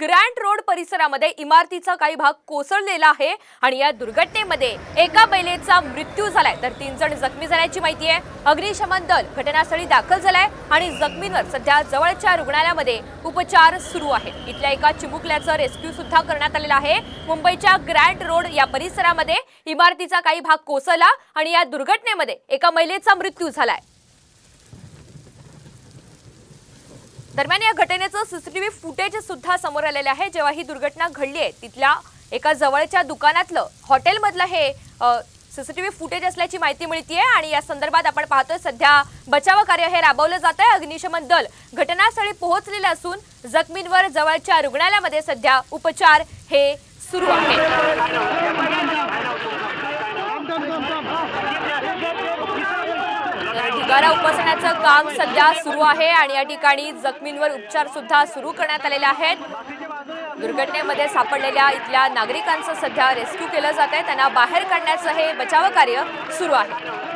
Grand road परिसरामध्ये इमारतीचा काही भाग कोसळलेला आहे आणि या दुर्घटनेमध्ये एका महिलेचा मृत्यू झालाय तर 3 जण जखमी झाल्याची माहिती आहे। अग्निशमन दल घटनास्थळी दाखल झालाय आणि जखमींवर सध्या जवळच्या रुग्णालयामध्ये उपचार सुरू आहेत। इथल्या एका चिमुकल्याचं रेस्क्यू सुद्धा करण्यात आलेलं आहे। मुंबईच्या ग्रँड रोड या परिसरामध्ये इमारतीचा काही भाग कोसळला आणि या दुर्घटनेमध्ये एका महिलेचा मृत्यू झालाय। दरम्यान या घटनेचं सीसीटीव्ही फुटेज सुद्धा समोर आलेलं आहे। जेव्हा ही दुर्घटना घडली आहे तिथल्या एका जवळच्या दुकानातलं हॉटेलमधलं हे सीसीटीव्ही फुटेज असल्याची माहिती मिळते आणि या संदर्भात आपण पाहतोय सध्या बचाव कार्य हे राबवलं जात आहे। अग्निशमन दल घटनास्थळी पोहोचलेलं असून जखमींवर जवळच्या रुग्णालयामध्ये सध्या उपचार हे सुरू आहेत। ढिगारा उपसण्याचं काम सध्या सुरू आहे आणि या ठिकाणी जखमींवर उपचार सुद्धा सुरू करण्यात आलेले आहेत। दुर्घटनेमध्ये सापडलेल्या इथल्या नागरिकांचं सध्या रेस्क्यू केलं जात आहे। त्यांना बाहेर काढण्याचं हे बचाव कार्य सुरू आहे।